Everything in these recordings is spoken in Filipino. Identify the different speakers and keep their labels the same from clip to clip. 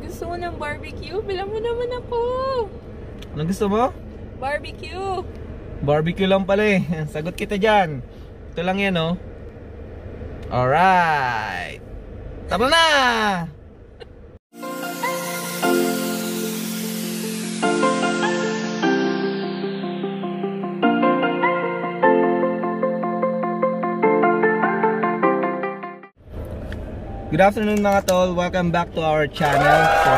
Speaker 1: Gusto mo ng barbecue? Bilang mo naman ako.
Speaker 2: Anong gusto mo?
Speaker 1: Barbecue.
Speaker 2: Barbecue lang pala eh. Sagot kita dyan. Ito lang yan oh. Alright. Tara na! Good afternoon mga tol, welcome back to our channel. So,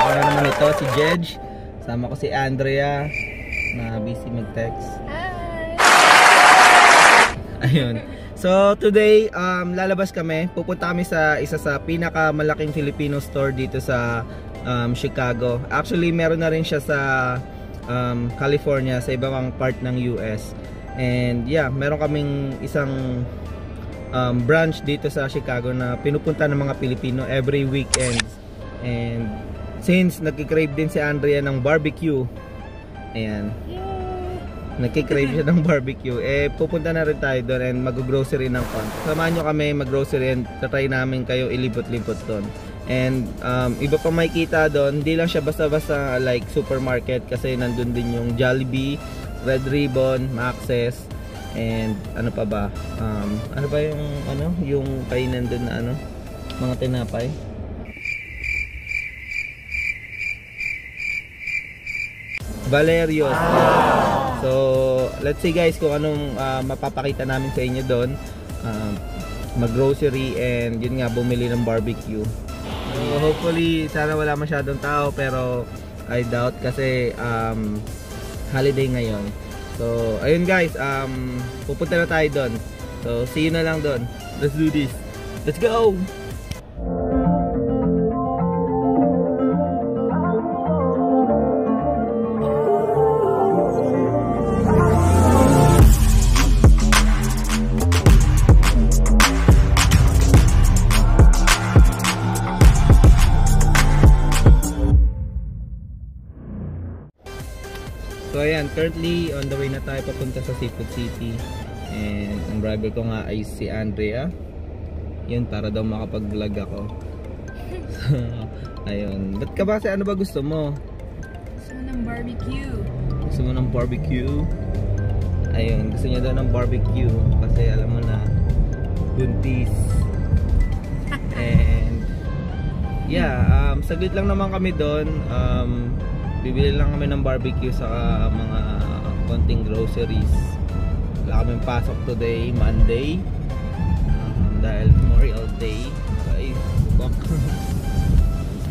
Speaker 2: ano naman ito, si Jedge. Sama ko si Andrea na busy mag-text.
Speaker 1: Hi!
Speaker 2: Ayun. So, today, lalabas kami. Pupunta kami sa isa sa pinakamalaking Filipino store dito sa Chicago. Actually, meron na rin siya sa California, sa ibang part ng US. And yeah, meron kaming isang branch dito sa Chicago na pinupunta ng mga Pilipino every weekend. And since nagki-crave din si Andrea ng barbecue, ayan, nagki-crave siya ng barbecue, eh pupunta na rin tayo doon and mag-grocery ng konti. Samahan nyo kami mag-grocery and tatry namin kayo ilibot-libot doon. And iba pa makikita doon, hindi lang siya basta-basta like supermarket, kasi nandun din yung Jollibee, Red Ribbon, Max's, and ano pa ba? Ano ba yung yung kainan doon na mga tinapay? Valerio's. So, let's see guys kung anong mapapakita namin sa inyo doon. Mag-grocery and yun nga, bumili ng barbecue. So, hopefully sana wala masyadong tao, pero I doubt kasi holiday ngayon. So, ayun guys, pupunta na tayo doon. So, see you na lang doon. Let's do this. Let's go! So ayan, currently on the way na tayo papunta sa Seafood City. And ang driver ko nga ay si Andrea. Yun, para daw makapag-vlog ako. So, ayun. Ba't ka ba? Ano ba gusto mo?
Speaker 1: Gusto mo ng barbecue.
Speaker 2: Gusto mo ng barbecue? Ayun, gusto niya daw ng barbecue. Kasi alam mo na, buntis. And yeah, saglit lang naman kami doon. Bibili lang kami ng barbecue sa mga konting groceries. Wala kaming pasok today, Monday, dahil Memorial Day. Ay, lubak.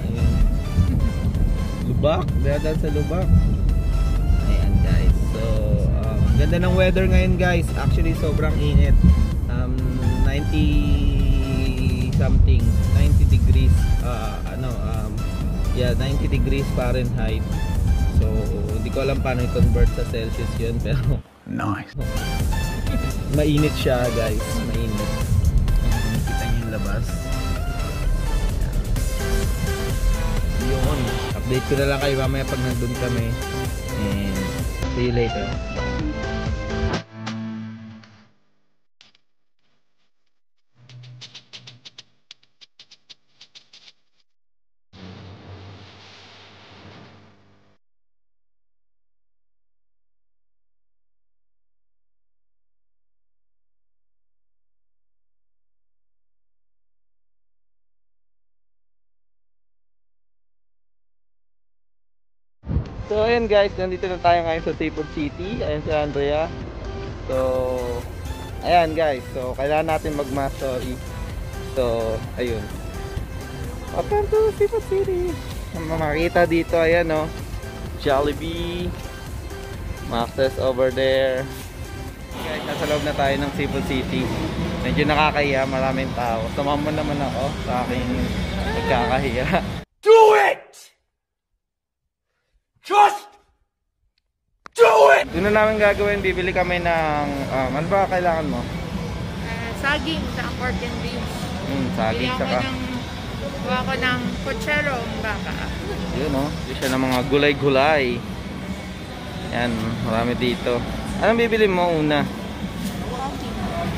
Speaker 2: Ayan. Lubak, dadaan sa lubak. Ayan guys, so ganda ng weather ngayon guys. Actually sobrang init, 90 something, 90 degrees, yeah, 90 degrees Fahrenheit. So, hindi ko alam paano i-convert sa Celsius yun, pero nice. Mainit siya guys, mainit. Kita niyo yung labas. Yun, update ko na lang kayo mamaya pag nandun kami. And see you later. So ayan guys, nandito na tayo ngayon sa Seafood City. Ayan si Andrea. So ayan guys, so kailangan natin mag-mastery. So ayun, welcome to Seafood City. Makikita dito, ayan o, Jollibee, Max's over there. Guys, nasa loob na tayo ng Seafood City. Medyo nakakahiya, maraming tao. Sumama naman ako sa aking nagkakahiya. Do it! Just do it! Doon na namin gagawin, bibili kami ng ano ba kailangan mo?
Speaker 1: Saging sa pork and beans.
Speaker 2: Saging saka.
Speaker 1: Gawa ko ng pochero baka.
Speaker 2: Yun o, siya ng mga gulay-gulay. Yan, marami dito. Anong bibili mo una?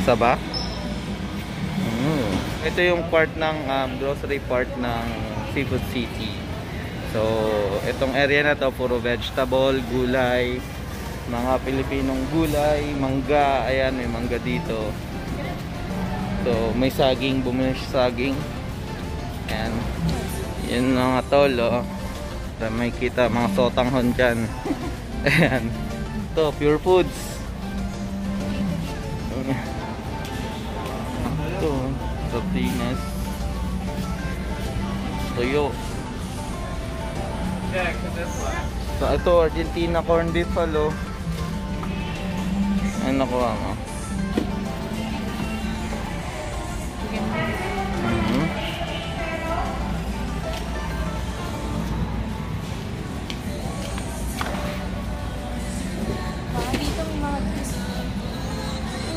Speaker 2: Saba? Ito yung part ng grocery part ng Seafood City. So, itong area na to puro vegetable, gulay, mga Pilipinong gulay, mangga. Ayan, may mangga dito. So, may saging, bumili siya saging. Ayan. Yan mga tol, oh. May kita mga sotanghon dyan. Ayan. Ito, Pure Foods. Ito, tortillas. Toyo. So, ito, Argentina corn beef halo. Ano nakuha mo?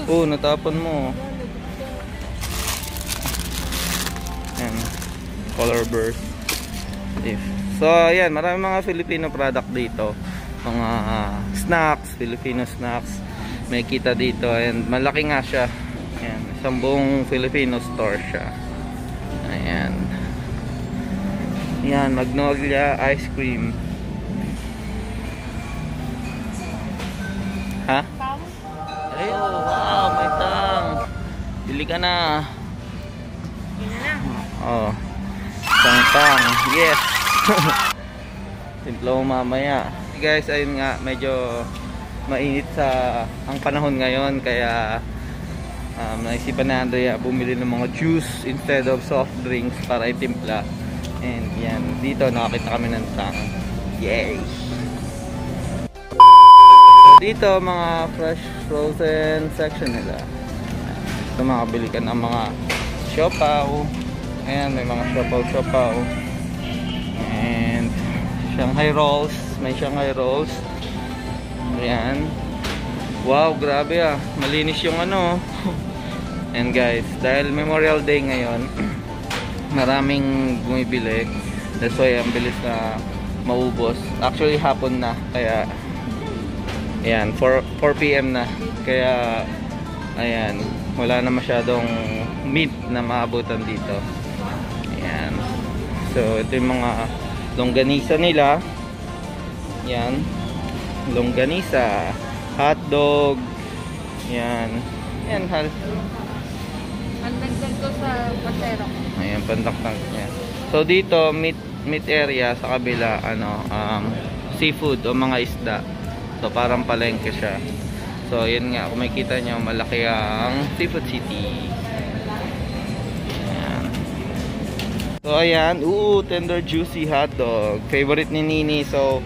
Speaker 2: Oo, natapon mo. Ayan. Color burst. So, ayan. Maraming mga Filipino product dito. Mga snacks, Filipino snacks. May kita dito. And malaki nga siya. Ayan. Isang buong Filipino store siya. Ayan. Ayan. Magnolia ice cream. Ha? Ayun, wow, may tang. Bili ka na.
Speaker 1: Yun na lang.
Speaker 2: Oh. Tang. Yes. Timpla mo mamaya. Guys, ayun nga, medyo mainit sa ang panahon ngayon, kaya naisipan na Andrea bumili ng mga juice instead of soft drinks para itimpla. And yan, dito nakakita kami ng tang. Yay! Dito mga fresh frozen section nila. So makabili ka ng mga siopaw. Ayan, may mga siopaw. And Shanghai rolls. May Shanghai rolls. Ayan. Wow, grabe ah. Malinis yung ano. And guys, dahil Memorial Day ngayon, maraming bumibili. That's why ang bilis na maubos. Actually hapon na, kaya ayan, 4 PM na. Kaya ayan, wala na masyadong meat na maabutan dito. Ayan. So ito yung mga longganisa nila. Ayan, longganisa, hotdog. Ayan. Ayan,
Speaker 1: Pandagdag ko sa patero.
Speaker 2: ayan, pandaktak niya. So dito meat area, sa kabila ano, seafood o mga isda. So parang palengke siya. So yun nga, kung makikita nyo, malaki ang Seafood City. Ayan. So ayan, tender juicy hotdog. Favorite ni Nini. So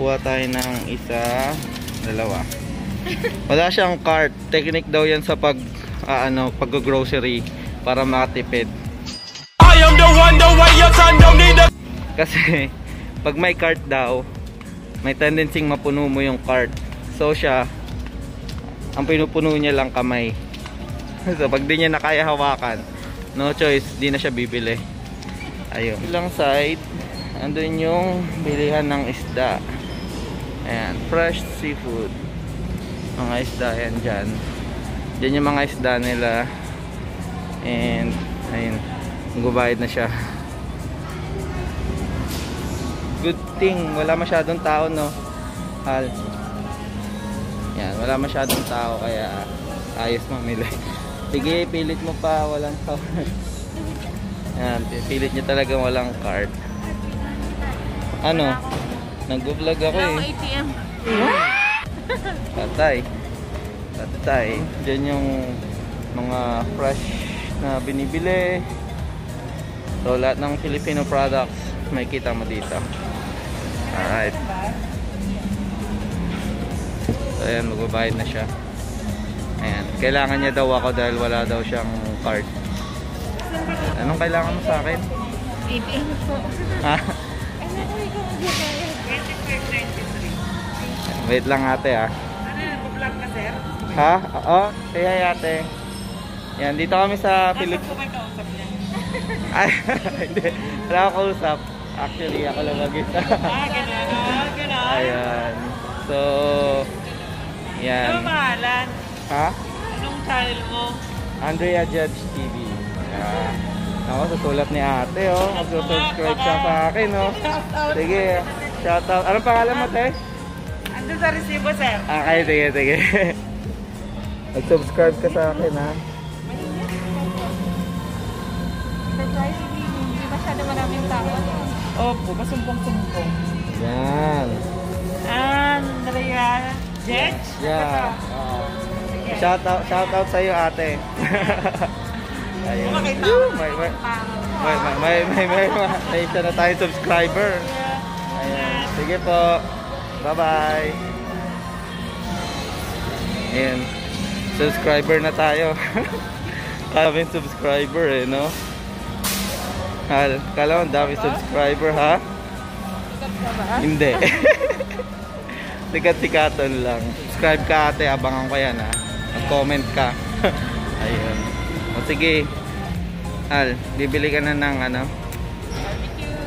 Speaker 2: kuha tayo ng isa, dalawa. Wala siyang cart. Technique daw yan sa pag-grocery para makatipid. I am the one, the way your son don't need a... Kasi pag may cart daw, may tendency mapuno mo yung cart. So siya, ang pinupuno niya lang kamay. So pag di niya na kaya hawakan, no choice, di na siya bibili. Ayun. Ilang side, andun yung bilihan ng isda. Ayan, fresh seafood. Mga isda yan dyan. Dyan yung mga isda nila. And ayun, gubayad na siya. Good thing, wala masyadong tao, no? Hal. Yan, wala masyadong tao, kaya ayos mamili. Sige, pilit mo pa, walang card. Yan, pilit niya talaga walang card. Ano? Nag-vlog ako eh.
Speaker 1: ATM.
Speaker 2: Patay. Diyan yung mga fresh na binibili. So, lahat ng Filipino products may kita mo dito. Alright. So ayan, magbabayad na siya. Ayan, kailangan niya daw ako dahil wala daw siyang card. Anong kailangan mo sa akin?
Speaker 1: ATM po.
Speaker 2: Ha?
Speaker 1: Ano ko ikaw magbabayad?
Speaker 2: 25.93. Wait lang ate ah.
Speaker 1: Ano yun? Nag-vlog na sir?
Speaker 2: Ha? Oo, kaya ate. Yan, dito kami sa Philippines.
Speaker 1: Nasaan po kayo kausap niya?
Speaker 2: Ay, hindi. Wala ako kausap. Actually, ako lang mag-isa.
Speaker 1: Gano'n.
Speaker 2: Ayan. So, yan.
Speaker 1: Ano pangalan?
Speaker 2: Ha?
Speaker 1: Anong channel mo?
Speaker 2: Andrea Judge TV. Ako, susulat ni ate, oh. Mag-subscribe siya sa akin, oh. Sige, shoutout. Anong pangalan mo, te?
Speaker 1: Andun sa resibo, sir.
Speaker 2: Okay, sige, sige. Mag-subscribe ka sa akin, ha?
Speaker 1: Surprise, hindi masyado maraming tao. Opo, masumpong-sumpong.
Speaker 2: Yan.
Speaker 1: Andrea Jetch?
Speaker 2: Yeah. Shoutout sa iyo, ate. Ayun. May isa na tayong subscriber. Ayan. Sige po. Bye-bye. Ayan. Subscriber na tayo. Daming subscriber eh, no? Kala mo daming subscriber, ha?
Speaker 1: Sikat ka ba?
Speaker 2: Hindi. Sikat-sikatan lang. Subscribe ka, ate. Abangan ko yan, ha? Mag-comment ka. Ayun. O sige. Al, bibili ka na ng ano?
Speaker 1: Barbecue.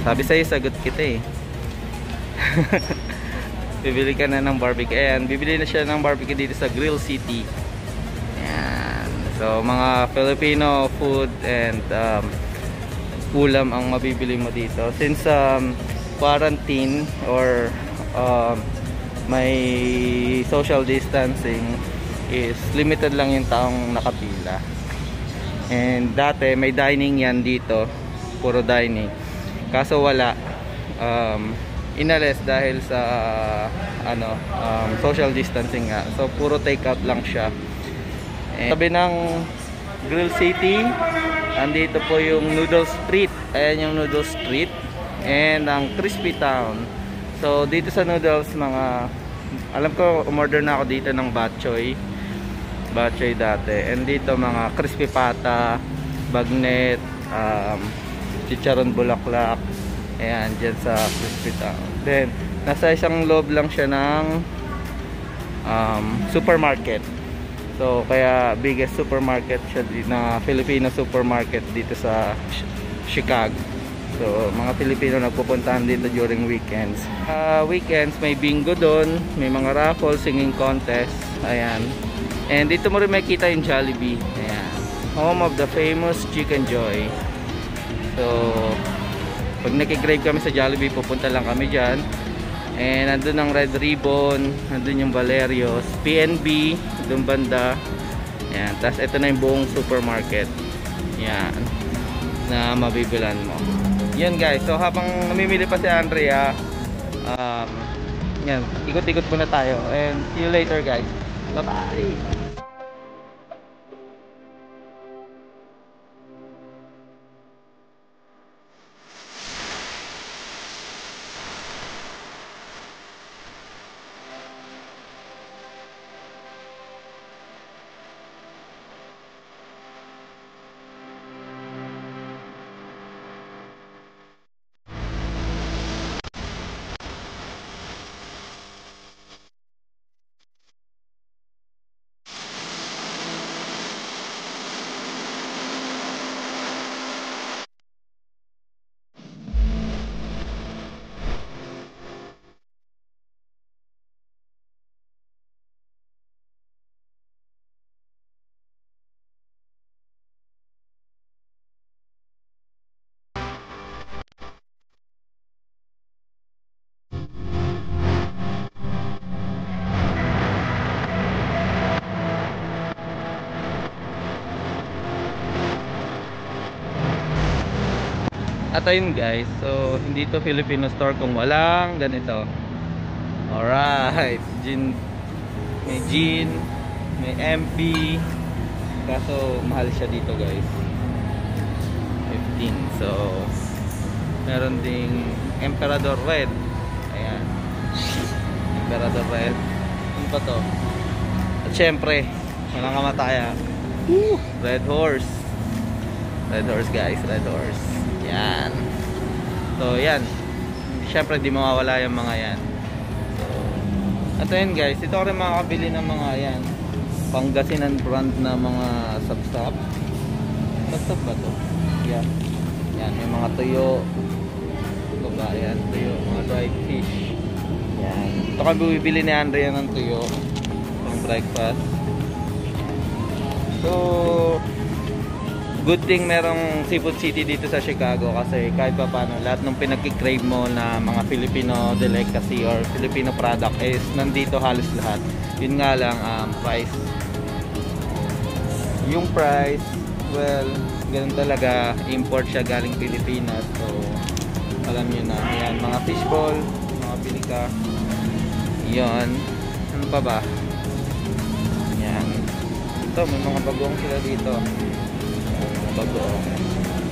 Speaker 2: Sabi sa'yo, sagot kita eh. Bibili ka na ng barbecue. Ayan, bibili na siya ng barbecue dito sa Grill City. Ayan. So, mga Filipino food and ulam ang mabibili mo dito. Since quarantine or may social distancing, is limited lang yung taong nakapila. And dati may dining yan dito, puro dining. Kaso wala, inalis dahil sa social distancing nga. So puro take out lang siya. And sabi ng Grill City, andito po yung Noodle Street. Ayan yung Noodle Street. And ang Crispy Town. So dito sa noodles, alam ko umorder na ako dito ng bok choy dati. And dito mga crispy pata, bagnet, chicharon bulaklak. Ayan, dyan sa Crispy Town. Then nasa isang loob lang siya ng supermarket. So kaya biggest supermarket siya na Filipino supermarket dito sa Chicago. So mga Pilipino nagpupuntahan dito during weekends. Weekends may bingo doon, may mga raffle, singing contest. Ayan. And dito mo rin makita yung Jollibee. Ayan. Home of the famous Chicken Joy. So pag nakigrave kami sa Jollibee, pupunta lang kami dyan. And nandun ang Red Ribbon, nandun yung Valerios, PNB, doon banda. Ayan. Tapos ito na yung buong supermarket. Ayan. Na mabibilan mo. Yan guys, so habang namimili pa si Andrea, yan, ikot-ikot muna tayo. And see you later guys. Bye bye. At ayun guys, so hindi to Filipino store kung walang ganito. Alright, may gin, may MP. Kaso mahal siya dito guys, 15. So meron ding Emperador Red. Ayan, Emperador Red. Ano pa to? At syempre walang kamatayan, Red Horse. Red Horse guys, Red Horse. Yan. So yan, syempre di mawawala yung mga yan. So at ayun guys, ito rin makakabili ng mga yan, Pangasinan brand na mga sapsap. Sapsap ba to? Yeah. Yan, may mga tuyo. Ito ba? Yan, tuyo. Mga dried fish. Yan. Ito kami bibili ni Andrea ng tuyo. breakfast. So, good thing merong Seafood City dito sa Chicago kasi kahit pa paano lahat ng pinag-crave mo na mga Filipino delicacy or Filipino product is nandito halos lahat. Yun nga lang, price. Yung price, well, ganun talaga, import siya galing Pilipinas. So, alam nyo na, yan, mga fishball, mga pilika. Yun, ano pa ba? Yan. Ito, may mga bagong sila dito. Bagong.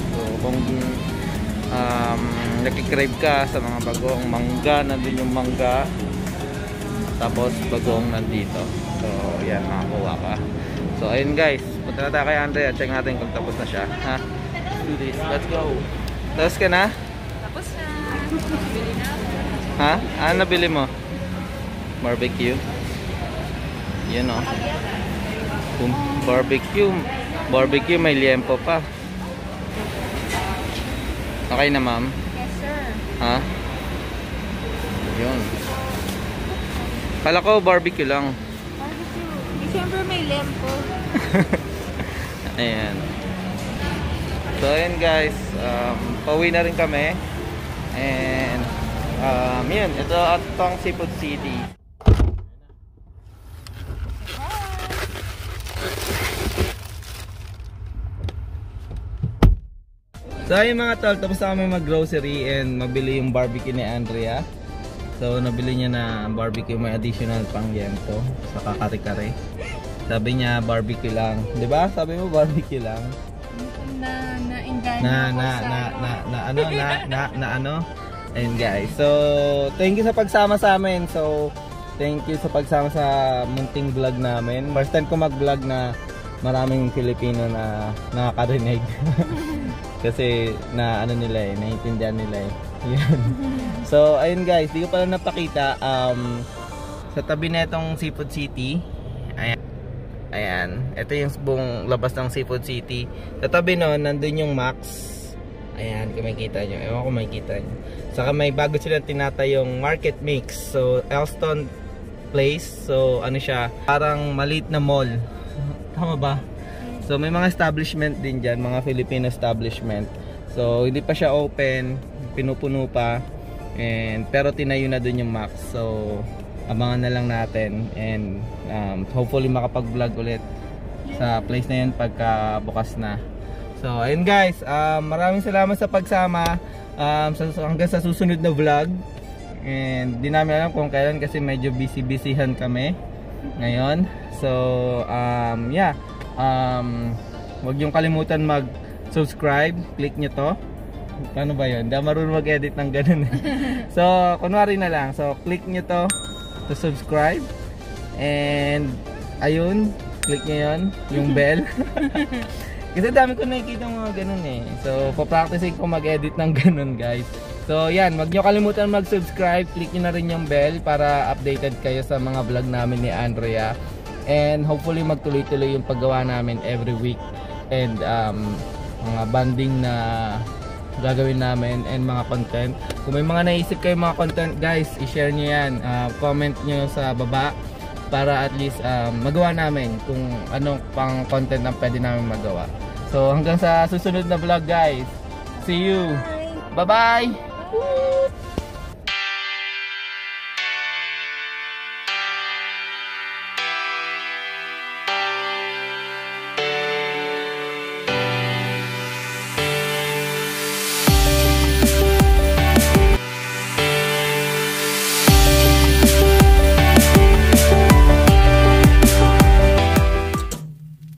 Speaker 2: So kung nakikrave ka sa mga bagong mangga, nandun yung mangga, tapos bagong nandito. So yan, makakuha ka. So ayun guys, punta na tayo kay Andrea, check natin kung tapos na siya, ha? Let's do this, let's go. Tapos ka na?
Speaker 1: Tapos na. Bili na.
Speaker 2: Ha? Ano nabili mo? Barbecue? Yan o. Barbecue, may liempo pa. Okay na, ma'am?
Speaker 1: Yes, sir.
Speaker 2: Ha? Yun. Kala ko barbecue lang.
Speaker 1: Barbecue. December may lempo.
Speaker 2: Ayan. So, ayan guys. Pauwi na rin kami. And, yun. Ito at itong Seafood City. So ayun mga tol, tapos na kami mag-grocery and mabili yung barbecue ni Andrea. So nabili niya na barbecue, may additional pang yento sa kare-kare. Sabi niya barbecue lang, 'di ba? Sabi mo barbecue lang. Ano? And guys, so thank you sa pagsama sa amin. So thank you sa pagsama sa munting vlog namin. First time ko mag-vlog na maraming Filipino na nakakarinig. Kasi na ano nila naiintindihan nila Yan. So ayun guys, di ko pala napakita sa tabi nitong Seafood City. Ayan. Ito yung buong labas ng Seafood City. Sa tabi noon, nandun yung Max. Ayan, kung makikita nyo. Ewan ko makikita nyo. Saka may bago silang tinatayong Market Mix. So, Elston Place. So, ano siya? Parang maliit na mall. Tama ba? So, may mga establishment din dyan. Mga Filipino establishment. So, hindi pa siya open. Pinupuno pa. Pero tinayo na dun yung Max. So, abangan na lang natin. And hopefully makapag-vlog ulit sa place na yun pagka bukas na. So, ayun guys. Maraming salamat sa pagsama. Hanggang sa susunod na vlog. And di namin alam kung kailan kasi medyo busy-busyhan kami ngayon. So, yeah. Huwag yung kalimutan mag-subscribe. Click nyo to. Paano ba yun? Hindi marunong mag-edit ng ganun. So, kunwari na lang. So, click nyo to subscribe. And, ayun. Click nyo yun. Yung bell. Kasi dami ko nakikita mga ganun So, papracticing ko mag-edit ng ganun guys. So, yan. Huwag nyo kalimutan mag-subscribe. Click nyo na rin yung bell para updated kayo sa mga vlog namin ni Andrea. And hopefully magtuloy-tuloy yung paggawa namin every week. And mga banding na gagawin namin and mga content. Kung may mga naisip kayo mga content guys, i-share nyo yan. Comment nyo sa baba para at least magawa namin kung anong pang content na pwede namin magawa. So hanggang sa susunod na vlog guys. See you! Bye-bye!